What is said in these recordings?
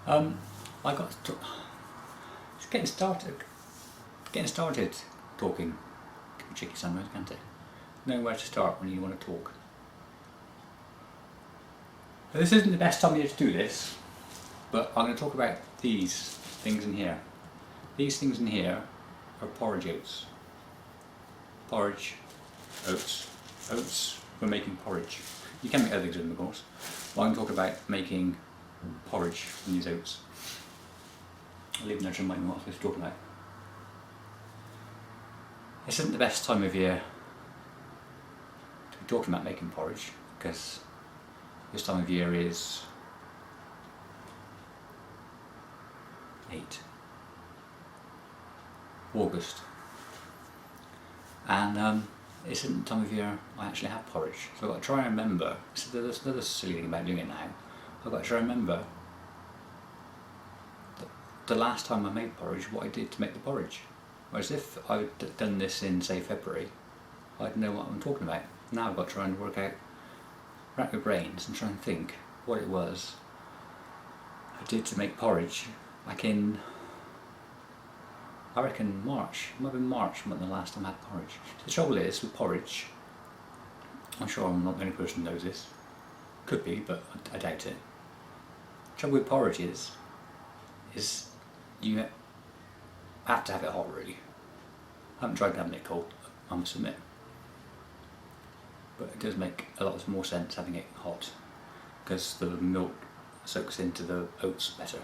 I got just getting started. Getting started talking can be tricky sometimes, can't it? Knowing where to start when you want to talk. But this isn't the best time of year to do this, but I'm going to talk about these things in here. These things in here are porridge oats. Porridge, oats. Oats for making porridge. You can make other things with them, of course. But I'm going to talk about making porridge from these oats. I'll leave them there to remind me what I was talking about. This isn't the best time of year to be talking about making porridge, because this time of year is August, and it isn't the time of year I actually have porridge, so I've got to try and remember. So there's another silly thing about doing it now. I've got to try and remember the last time I made porridge, what I did to make the porridge. Whereas if I'd done this in, say, February, I'd know what I'm talking about. Now I've got to try and rack my brains and try and think what it was I did to make porridge back in, I reckon, March. It might have been March when the last time I had porridge. The trouble is with porridge, I'm sure I'm not the only person who knows this. Could be, but I doubt it. The trouble with porridge is you have to have it hot, really. I haven't tried having it cold, I must admit. But it does make a lot more sense having it hot, because the milk soaks into the oats better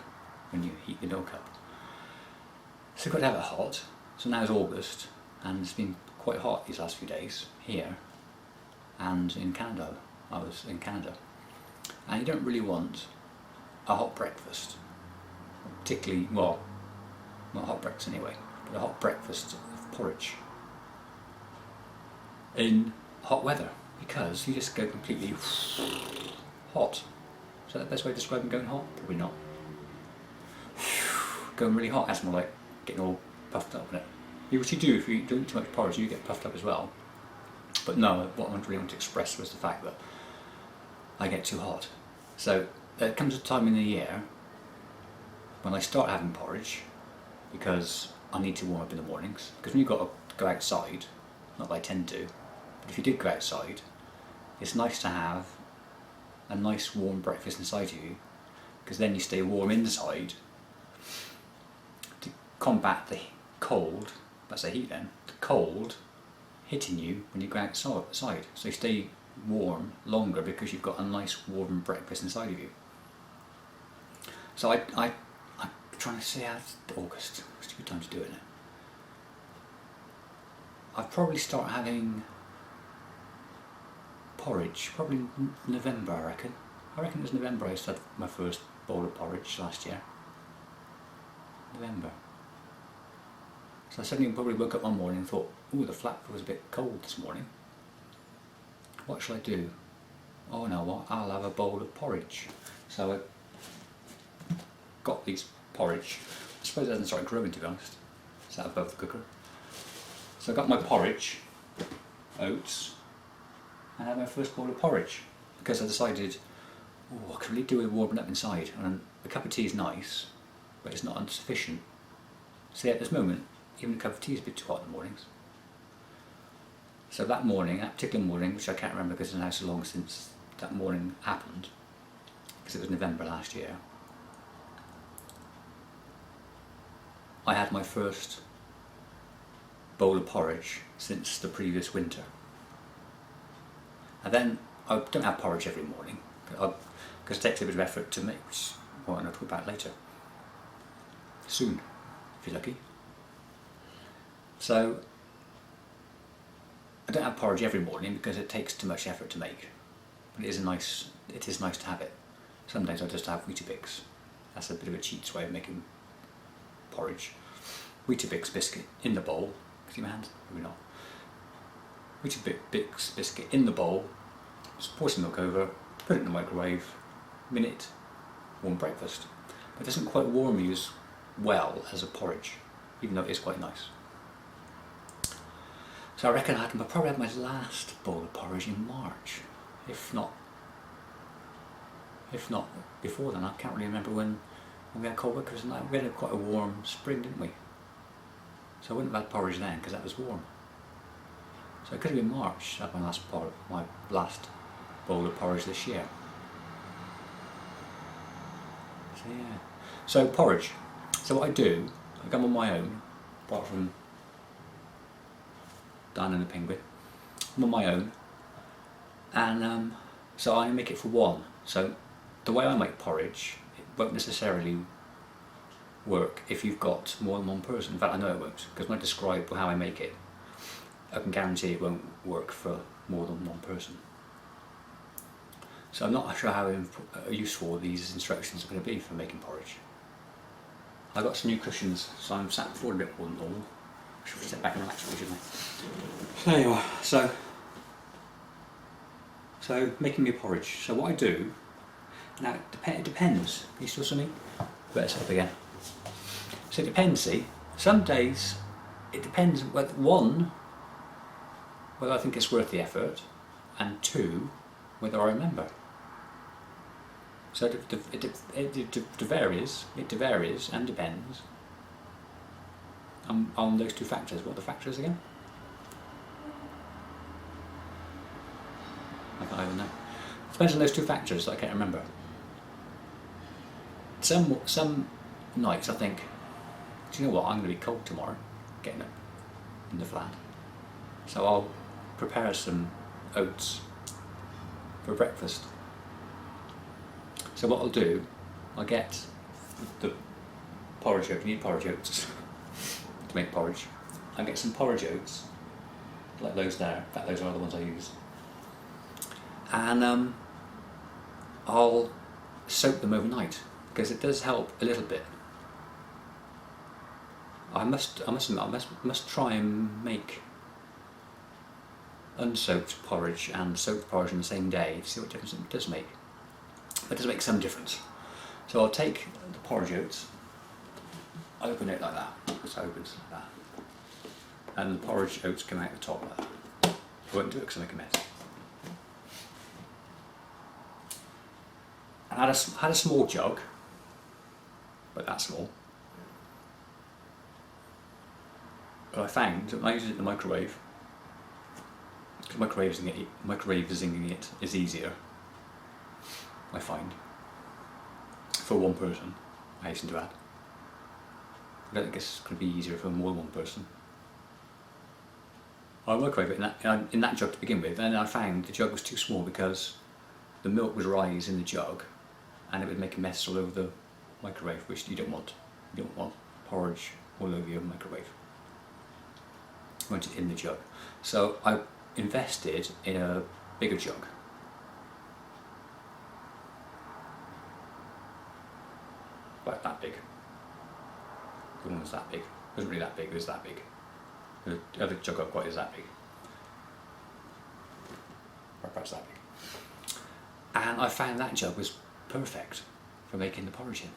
when you heat the milk up. So you've got to have it hot. So now it's August, and it's been quite hot these last few days here and in Canada. I was in Canada. And you don't really want a hot breakfast, particularly, well, not hot breakfast anyway, but a hot breakfast of porridge in hot weather, because you just go completely hot. Is that the best way of describing going hot? Probably not. Going really hot, that's more like getting all puffed up in it. What you do if you don't eat too much porridge, you get puffed up as well. But no, what I really want to express was the fact that I get too hot. So there comes a time in the year when I start having porridge, because I need to warm up in the mornings. Because when you've got to go outside, not that I tend to, but if you did go outside, it's nice to have a nice warm breakfast inside you, because then you stay warm inside to combat the cold, that's the heat then, the cold hitting you when you go outside. So you stay warm longer because you've got a nice warm breakfast inside of you. So I'm trying to say it's August, it's a good time to do it now. I'd probably start having porridge, probably November, I reckon. I reckon it was November I had my first bowl of porridge last year. November. So I suddenly probably woke up one morning and thought, ooh, the flat was a bit cold this morning. What shall I do? Oh no, what? I'll have a bowl of porridge. So I got these porridge. I suppose it hasn't started growing, to be honest. It's out above the cooker. So I got my porridge, oats, and had my first bowl of porridge, because I decided, oh, I could really do with warming up inside. And a cup of tea is nice, but it's not sufficient. So at this moment, even a cup of tea is a bit too hot in the mornings. So that morning, that particular morning, which I can't remember because it's now so long since that morning happened, because it was November last year, I had my first bowl of porridge since the previous winter. And then I don't have porridge every morning, because it takes a bit of effort to make, which I'll talk about later. Soon, if you're lucky. So I don't have porridge every morning because it takes too much effort to make. But it is nice to have it. Some days I just have Weetabix. That's a bit of a cheats way of making porridge. Weetabix biscuit in the bowl. See my hands? Maybe not. Weetabix biscuit in the bowl. Just pour some milk over, put it in the microwave, minute, warm breakfast. But it doesn't quite warm you as well as a porridge, even though it is quite nice. So I reckon I probably had my last bowl of porridge in March, if not before then. I can't really remember when And we had cold weather, because we had quite a warm spring, didn't we? So I wouldn't have had porridge then, because that was warm. So it could have been March, that my last bowl of porridge this year. So yeah. So porridge. So what I do, I'm on my own, apart from Dan and the penguin. I'm on my own, and so I make it for one. So the way I make porridge, it won't necessarily work if you've got more than one person. In fact, I know it won't, because when I describe how I make it, I can guarantee it won't work for more than one person. So I'm not sure how useful these instructions are going to be for making porridge. I got some new cushions, so I'm sat forward a bit more than normal. I should sit back and relax, shouldn't I? So there you are. So making me a porridge. So what I do now, it depends. Are you still something? Better set up again. So it depends. See, some days it depends whether I think it's worth the effort, and two, whether I remember. So it varies and depends on those two factors. What are the factors again? I can't even know. It depends on those two factors that I can't remember. Some nights I think, do you know what, I'm going to be cold tomorrow, getting up in the flat. So I'll prepare some oats for breakfast. So what I'll do, I'll get the porridge oats. You need porridge oats to make porridge. I'll get some porridge oats, like those there. In fact, those are the ones I use. And I'll soak them overnight, because it does help a little bit. I must try and make unsoaked porridge and soaked porridge on the same day to see what difference it does make. It does make some difference. So I'll take the porridge oats, I open it like that, it's opens like that, and the porridge oats come out the top like that. I won't do it because I make a mess. And I had a small jug, but that small. But I found that when I use it in the microwave, microwaving it is easier, I find, for one person, I hasten to add. I don't think it's going to be easier for more than one person. I microwave it in that jug to begin with, and I found the jug was too small because the milk would rise in the jug and it would make a mess all over the microwave, which you don't want. You don't want porridge all over your microwave. You want it in the jug. So I invested in a bigger jug. About that big. The one was that big. It wasn't really that big, it was that big. The other jug I've got is that big. Or perhaps that big. And I found that jug was perfect for making the porridge in.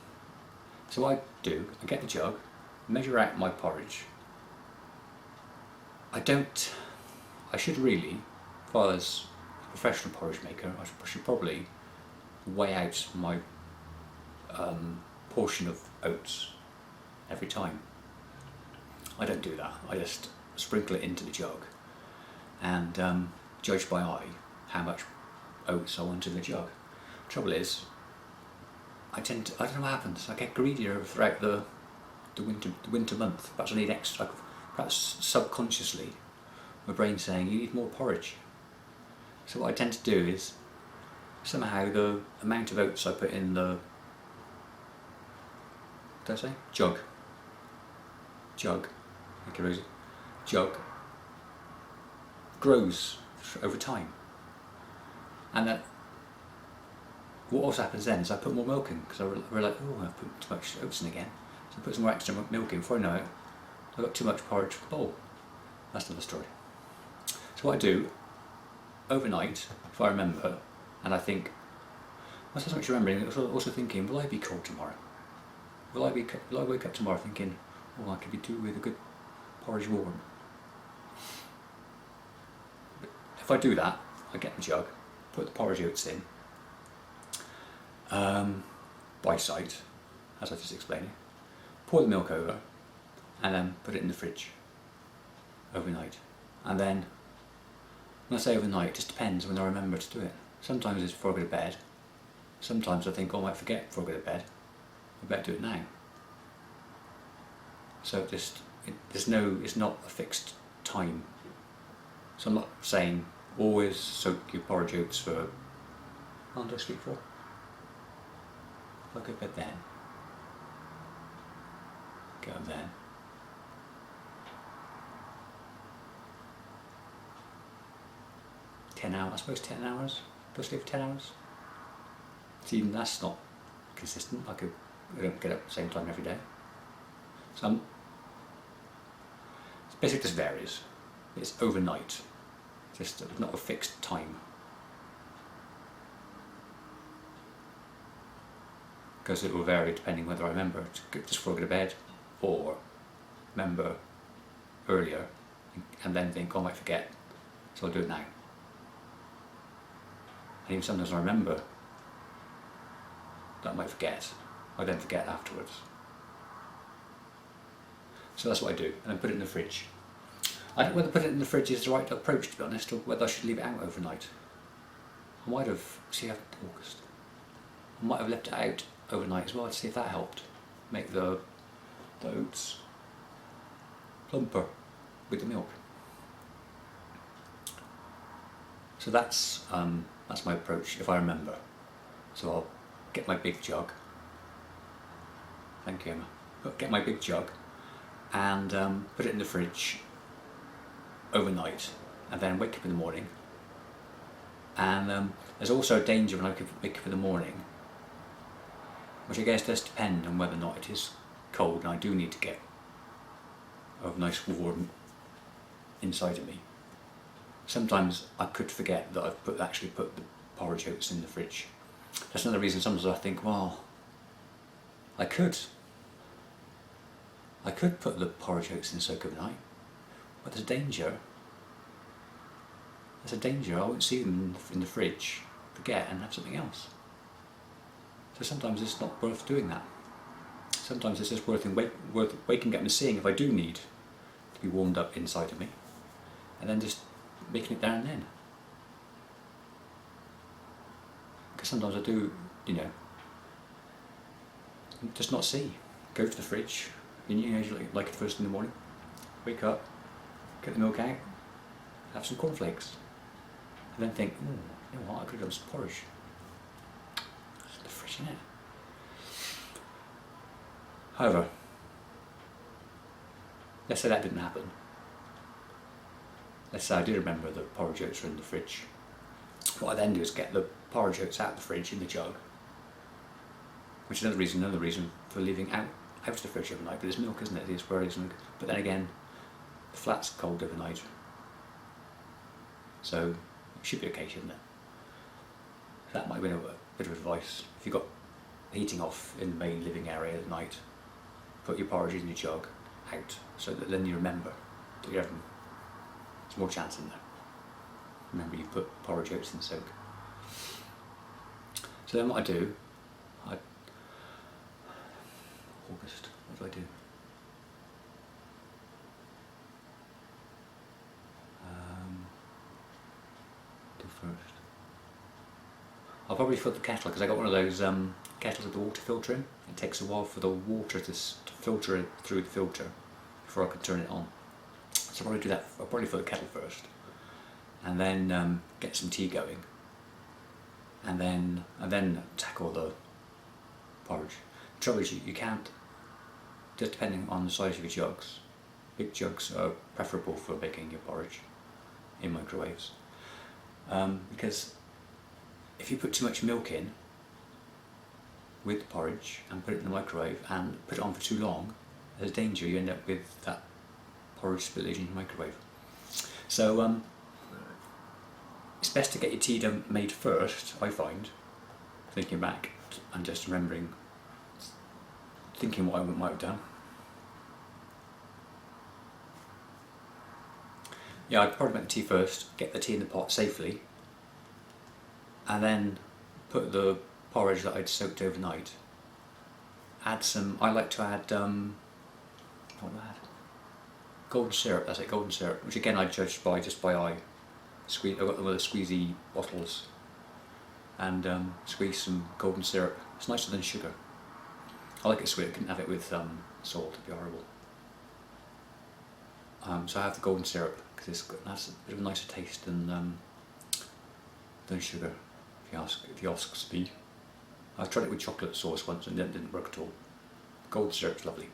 So what I do, I get the jug, measure out my porridge. I should really, if I was a professional porridge maker, I should probably weigh out my portion of oats every time. I don't do that. I just sprinkle it into the jug and judge by eye how much oats I want in the jug. Trouble is, I don't know what happens. I get greedier throughout the winter month. Perhaps I need extra. Perhaps subconsciously, my brain's saying you need more porridge. So what I tend to do is somehow the amount of oats I put in the jug. Okay, Rosie. Jug grows over time, and that. What also happens then is I put more milk in because I realise, oh, I've put too much oats in again. So I put some more extra milk in. Before I know it, I've got too much porridge for the bowl. That's another story. So what I do overnight, if I remember, and I think, not so much remembering, I was also thinking, will I be cold tomorrow? Will I wake up tomorrow thinking, oh, I could be doing with a good porridge warm? But if I do that, I get the jug, put the porridge oats in, by sight, as I just explained, pour the milk over, and then put it in the fridge overnight. And then, when I say overnight, it just depends when I remember to do it. Sometimes it's before I go to bed. Sometimes I think, oh, I might forget before I go to bed. I better do it now. So it's not a fixed time. So I'm not saying always soak your porridge oats for, how long do I sleep for? If I go to bed then, get up then. I suppose 10 hours. Do I sleep for 10 hours? So even that's not consistent. I don't get up at the same time every day. So it's basically just varies. It's overnight. Just not a fixed time. Because it will vary depending whether I remember just before I go to bed or remember earlier and then think, oh, I might forget, so I'll do it now. And even sometimes I remember that I might forget, I then forget afterwards. So that's what I do, and then put it in the fridge. I don't know whether put it in the fridge is the right approach, to be honest, or whether I should leave it out overnight. I might have, August. I might have left it out overnight as well to see if that helped make the oats plumper with the milk. So that's my approach if I remember. So I'll get my big jug. Thank you, Emma. I'll get my big jug and put it in the fridge overnight, and then wake up in the morning. And there's also a danger when I wake up in the morning, which I guess does depend on whether or not it is cold and I do need to get a nice warm inside of me. Sometimes I could forget that I've actually put the porridge oats in the fridge. That's another reason sometimes I think, well, I could put the porridge oats in soak overnight, but there's a danger. There's a danger I won't see them in the fridge, forget, and have something else. So sometimes it's not worth doing that. Sometimes it's just worth waking up and seeing if I do need to be warmed up inside of me, and then just making it there and then. Because sometimes I do, just not see. Go to the fridge, like it first in the morning, wake up, get the milk out, have some cornflakes, and then think, you know what, I could have done some porridge. It's in the fridge, isn't it? However, let's say that didn't happen. Let's say I did remember the porridge oats were in the fridge. What I then do is get the porridge oats out of the fridge in the jug, which is another reason for leaving out of the fridge overnight. But there's milk, isn't it? It's where it isn't. But then again, the flat's cold overnight, so it should be okay, shouldn't it? That might be a bit of advice. If you've got heating off in the main living area at night, put your porridge in your jug out, so that then you remember that you're having. There's more chance in there. Remember, you put porridge oats in soak. So then what I do, August, what do I do? Do first. I'll probably fill the kettle, because I got one of those kettles with the water filter in. It takes a while for the water to filter it through the filter before I can turn it on. So I'll probably do that. I'll probably fill the kettle first, and then get some tea going, and then tackle the porridge. The trouble is you can't, just depending on the size of your jugs. Big jugs are preferable for making your porridge in microwaves, because if you put too much milk in with the porridge and put it in the microwave and put it on for too long, there's a danger you end up with that porridge spillage in your microwave. So it's best to get your tea made first, I find, thinking back and just thinking what I might have done. Yeah, I'd probably make the tea first, get the tea in the pot safely, and then put the porridge that I'd soaked overnight add some, I like to add, what do I add? Golden syrup, that's it, golden syrup, which again I judge by just by eye. I've got one of the squeezy bottles, and squeeze some golden syrup. It's nicer than sugar. I like it sweet, I couldn't have it with salt, it'd be horrible. So I have the golden syrup, because it's got a bit of a nicer taste than sugar, if you ask me. I tried it with chocolate sauce once and it didn't work at all. Golden syrup's lovely.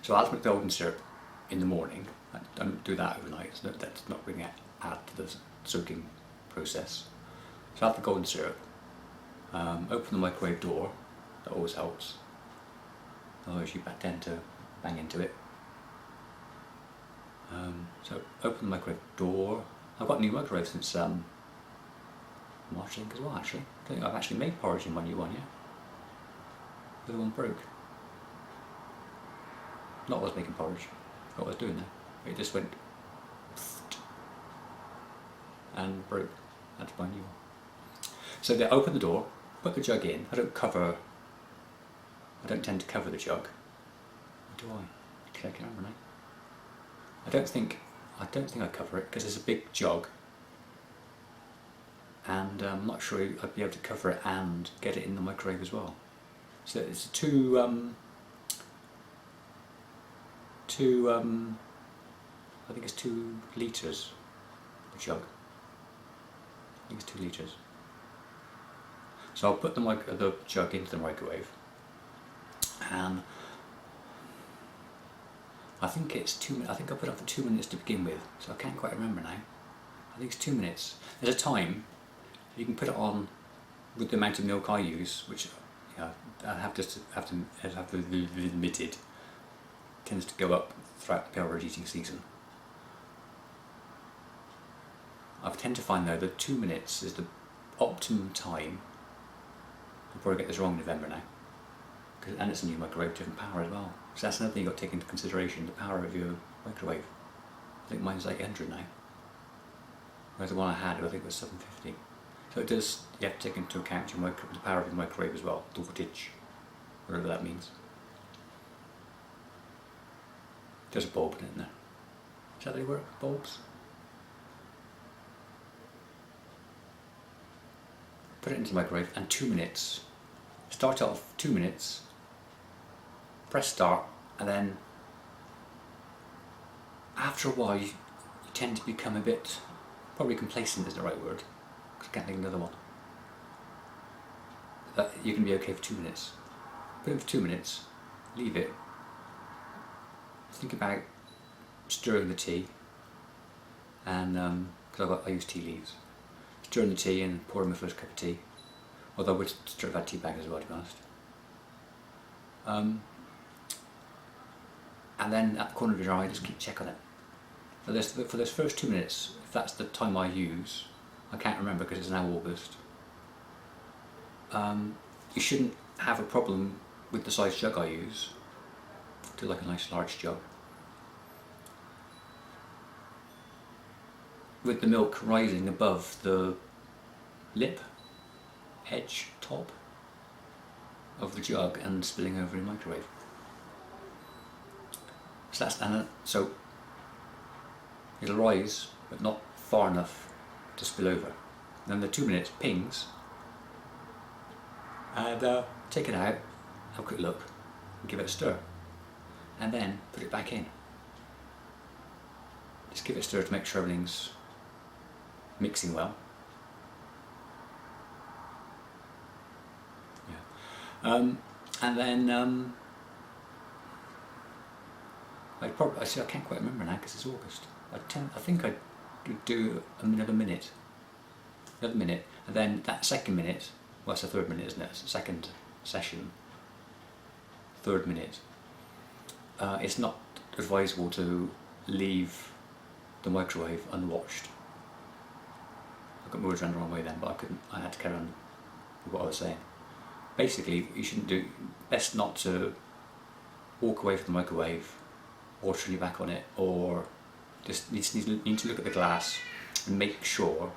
So I'll put the golden syrup in the morning. I don't do that overnight, so that's not really add to the soaking process. So I have the golden syrup, open the microwave door, that always helps. Otherwise you tend to bang into it. So open the microwave door. I've got a new microwave since March, I think, as well, actually. I don't think I've actually made porridge in my new one yet. The other one broke. Not what I was making porridge, what I was doing there. It just went and broke. That's my new one. So they open the door, put the jug in. I don't tend to cover the jug. Or do I? I can't remember now. I don't think I cover it because it's a big jug, and I'm not sure I'd be able to cover it and get it in the microwave as well. So it's two I think it's 2 litres, the jug. I think it's 2 litres. So I'll put the jug into the microwave, and I think it's 2 minutes. I think I put it up for 2 minutes to begin with, so I can't quite remember now. I think it's 2 minutes. There's a time you can put it on with the amount of milk I use, which I have to be admitted tends to go up throughout the porridge eating season. I tend to find though that 2 minutes is the optimum time. I'll probably get this wrong in November now, and it's a new microwave, different power as well. So that's another thing you've got to take into consideration, the power of your microwave. I think mine's like 800 now, whereas the one I had I think was 750. So it does, you have to take into account the power of your microwave as well, the voltage, whatever that means. There's a bulb in there. Is that how they work, bulbs? Put it into the microwave and 2 minutes. Start off 2 minutes, press start, and then after a while you tend to become a bit, probably complacent is the right word, because I can't think of another one. You can be okay for 2 minutes. Put it for 2 minutes, leave it, think about stirring the tea, and because I use tea leaves. Stir in the tea and pour in my first cup of tea, although I would stir that tea bag as well, to be honest. And then at the corner of your eye, just keep check on it. For those first 2 minutes, if that's the time I use, I can't remember because it's now August, you shouldn't have a problem with the size jug I use. Do like a nice large jug. With the milk rising above the lip, edge, top of the jug and spilling over in the microwave. So it'll rise, but not far enough to spill over. And then the 2 minutes pings, and take it out, have a quick look, and give it a stir, and then put it back in. Just give it a stir to make sure everything's mixing well. Yeah. And then I can't quite remember now because it's August. I think I would do another minute, and then that second minute, well, it's the third minute, isn't it? It's the second session, third minute. It's not advisable to leave the microwave unwatched. I got my words around the wrong way then, but I had to carry on with what I was saying. Basically, you shouldn't do, best not to walk away from the microwave or turn your back on it, or just need to look at the glass and make sure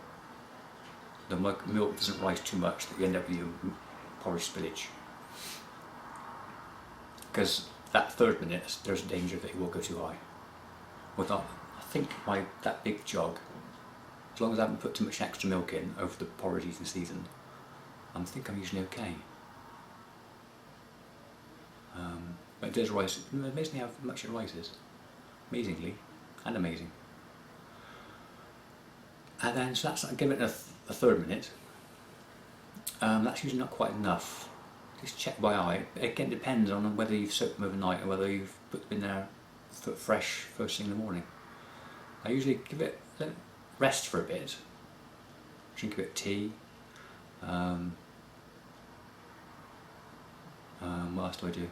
the milk doesn't rise too much that you end up with your porridge spillage. because that third minute there's a danger that it will go too high. With that, I think that big jug, as long as I haven't put too much extra milk in over the porridge eating season, I think I'm usually okay. But it does rise. Amazingly how much it rises. Amazingly, and amazing. And then so I give it a third minute. That's usually not quite enough. Just check by eye. It again depends on whether you've soaked them overnight or whether you've put them in there fresh first thing in the morning. I usually let it rest for a bit. Drink a bit of tea. What else do I do?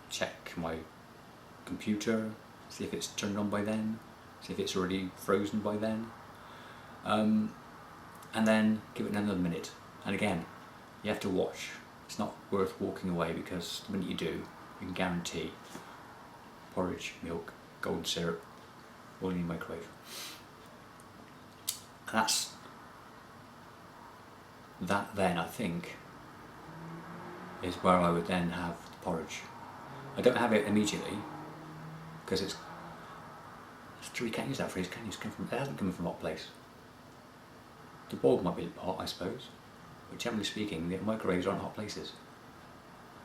Check my computer, see if it's turned on by then, see if it's already frozen by then, and then give it another minute. And again, you have to watch. It's not worth walking away, because the minute you do, you can guarantee porridge, milk, golden syrup, all in your microwave. And that then, I think, is where I would then have the porridge. I don't have it immediately, because it's true, you can't use that phrase, can you? It hasn't come from a hot place. The bowl might be hot, I suppose, but generally speaking, the microwaves aren't hot places.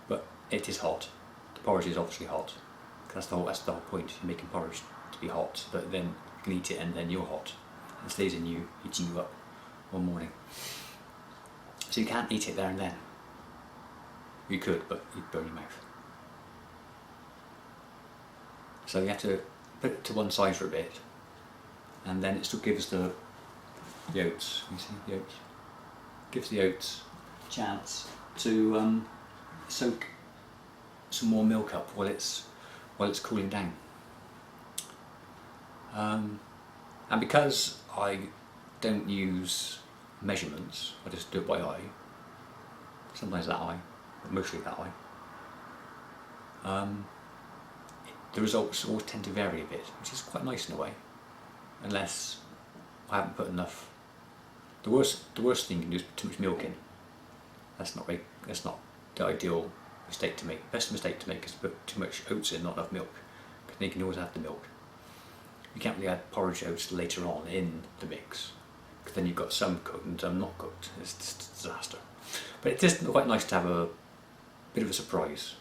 But it is hot. The porridge is obviously hot. That's the whole point. You're making porridge to be hot, so that then you can eat it and then you're hot. And it stays in you, eating you up one morning. So you can't eat it there and then. You could, but you'd burn your mouth. So you have to put it to one side for a bit, and then it still gives the oats. You see the oats? Gives the oats a chance to soak some more milk up while it's cooling down. And because I don't use measurements, I just do it by eye. Sometimes that eye, but mostly that eye. The results always tend to vary a bit, which is quite nice in a way, unless I haven't put enough. The worst thing you can do is put too much milk in. That's not the ideal mistake to make. The best mistake to make is to put too much oats in, not enough milk, because then you can always add the milk. You can't really add porridge oats later on in the mix, because then you've got some cooked and some not cooked. It's just a disaster. But it's just quite nice to have a bit of a surprise.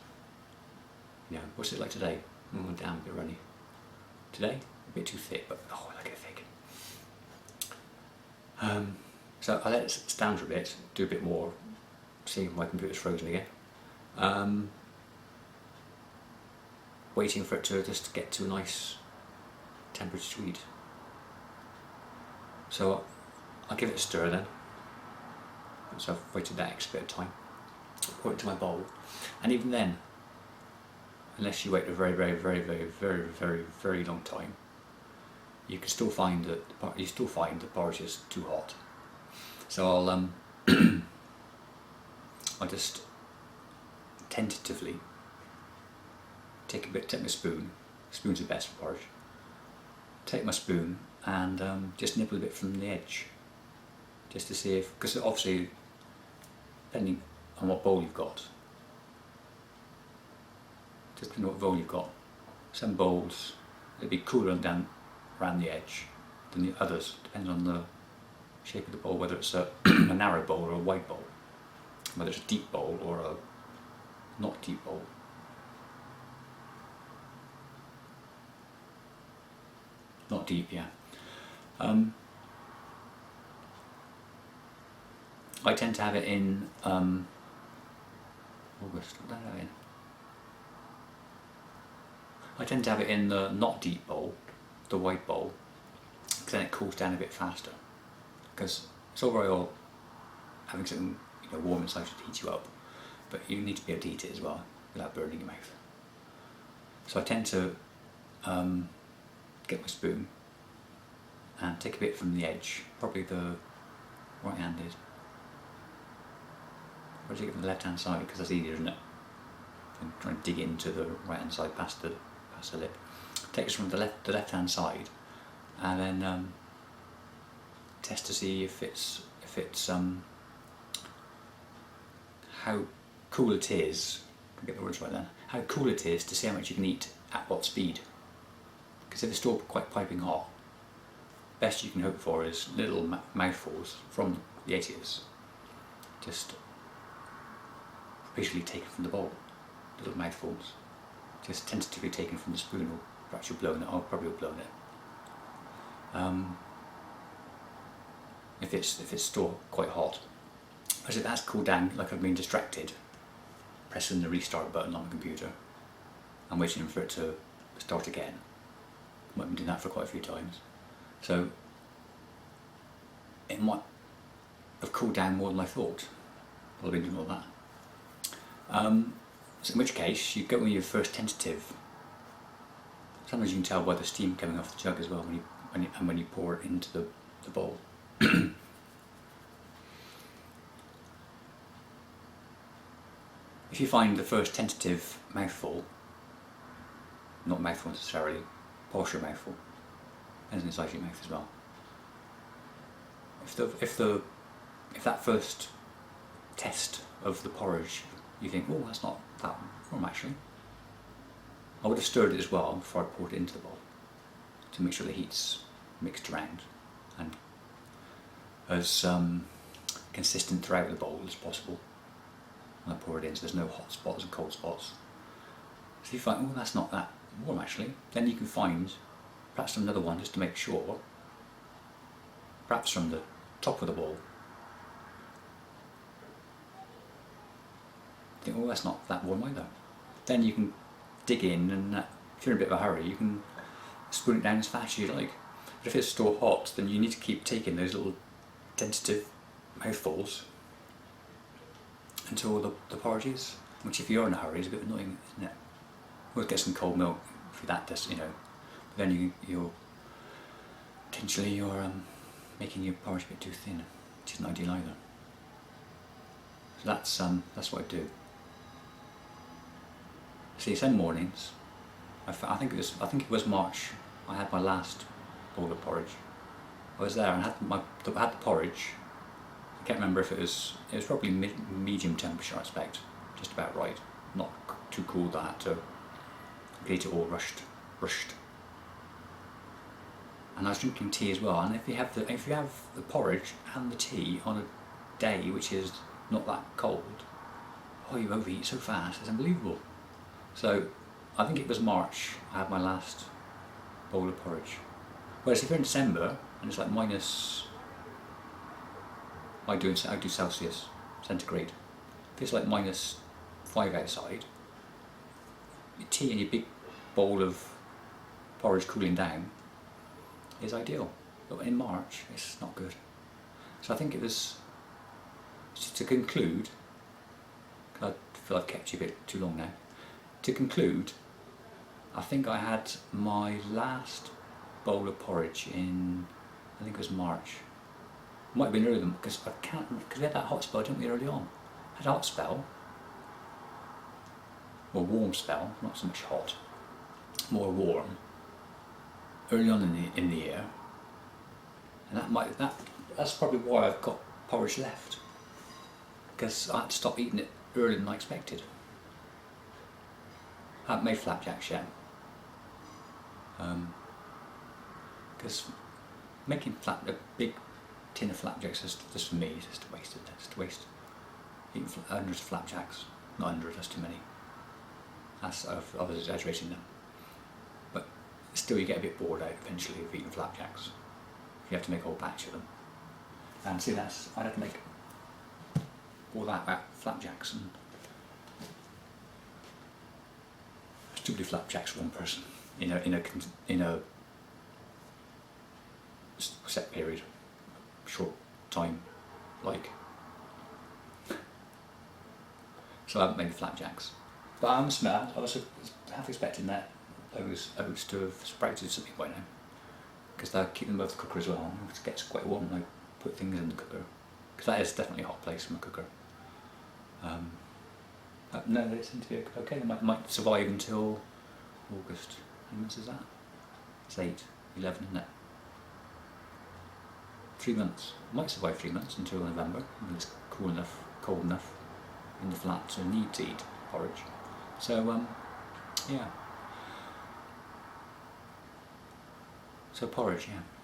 Yeah, what's it like today? Oh damn, a bit runny. Today, a bit too thick, but oh, I like it thick. So I let it stand for a bit, do a bit more, see if my computer's frozen again. Waiting for it to just get to a nice temperature to eat. So I'll give it a stir then. So I've waited that extra bit of time. Pour it into my bowl, and even then, unless you wait a very, very, very, very, very, very, very long time, you can still find that the porridge is too hot. So I'll I'll just tentatively take my spoon. Spoons are best for porridge. Take my spoon and just nibble a bit from the edge, just to see if, because obviously, depending on what bowl you've got. Just depending on what bowl you've got. Some bowls, it'll be cooler down around the edge than the others, depending on the shape of the bowl, whether it's a narrow bowl or a wide bowl, whether it's a deep bowl or a not deep bowl. Not deep, yeah. I tend to have it in August. What did I have it in? I tend to have it in the not deep bowl, the white bowl, because then it cools down a bit faster. Because it's all very well having something warm inside to heat you up, but you need to be able to eat it as well without burning your mouth. So I tend to get my spoon and take a bit from the edge, probably the right-handed. Or take it from the left-hand side, because that's easier, isn't it? I'm trying to dig into the right-hand side past the lip. Take it from the left-hand side, and then test to see if it's how cool it is I get the words right then. How cool it is to see how much you can eat at what speed. Because if it's still quite piping hot, best you can hope for is little mouthfuls from the edges, just basically taken from the bowl. Little mouthfuls, just tentatively taken from the spoon, or perhaps you're blowing it. I'll probably have blown it. If it's still quite hot, as it has cooled down, like I've been distracted, pressing the restart button on the computer and waiting for it to start again. I've been doing that for quite a few times, so it might have cooled down more than I thought while I've been doing all that. So in which case, you go with your first tentative. Sometimes you can tell by the steam coming off the jug as well when you pour it into the bowl. If you find the first tentative mouthful, not mouthful necessarily, partial mouthful, depends on the size of your mouth as well. If that first test of the porridge, you think, oh, that's not that warm actually, I would have stirred it as well before I poured it into the bowl to make sure the heat's mixed around and as consistent throughout the bowl as possible when I pour it in, so there's no hot spots and cold spots. So if you find, oh, that's not that warm actually, then you can find perhaps another one just to make sure, perhaps from the top of the bowl. Think, oh, that's not that warm either. Then you can dig in, and if you're in a bit of a hurry, you can spoon it down as fast as you like. But if it's still hot, then you need to keep taking those little tentative mouthfuls until the porridge is, which if you're in a hurry is a bit annoying, isn't it? Always get some cold milk for that, just, you know. But then you're potentially making your porridge a bit too thin, which isn't ideal either. So that's what I do. See, some mornings, I think it was March. I had my last bowl of porridge. I was there and had the porridge. I can't remember if it was probably medium temperature, I expect, just about right. Not too cool that I had to get it all rushed. And I was drinking tea as well. And if you have the porridge and the tea on a day which is not that cold, oh, you overheat so fast, it's unbelievable. So I think it was March I had my last bowl of porridge. Whereas if you're in December and it's like I do Celsius, centigrade. If it's like -5 outside, your tea and your big bowl of porridge cooling down is ideal. But in March, it's not good. So I think it was, to conclude, I feel I've kept you a bit too long now. To conclude, I think I had my last bowl of porridge in, I think it was March. Might have been earlier than, because we had that hot spell, didn't we, early on? I had a hot spell, or warm spell, not so much hot, more warm, early on in the year, and that's probably why I've got porridge left, because I had to stop eating it earlier than I expected. I haven't made flapjacks yet, because making a big tin of flapjacks is just for me, just a waste. Eating hundreds of flapjacks, not 100, that's too many. I was exaggerating them. But still, you get a bit bored out eventually of eating flapjacks. You have to make a whole batch of them. And see, I'd have to make all that flapjacks, and stupid flapjacks for one person in a set period, short time, like. So I haven't made flapjacks, but I was half expecting those oats to have sprouted something by now, because they'll keep them above the cooker as well. It gets quite warm when I put things in the cooker, because that is definitely a hot place from a cooker. No, they seem to be okay. They might survive until August. How many months is that? It's 8, 11, isn't it? 3 months. Might survive 3 months until November, when it's cold enough in the flat to need to eat porridge. So yeah. So porridge, yeah.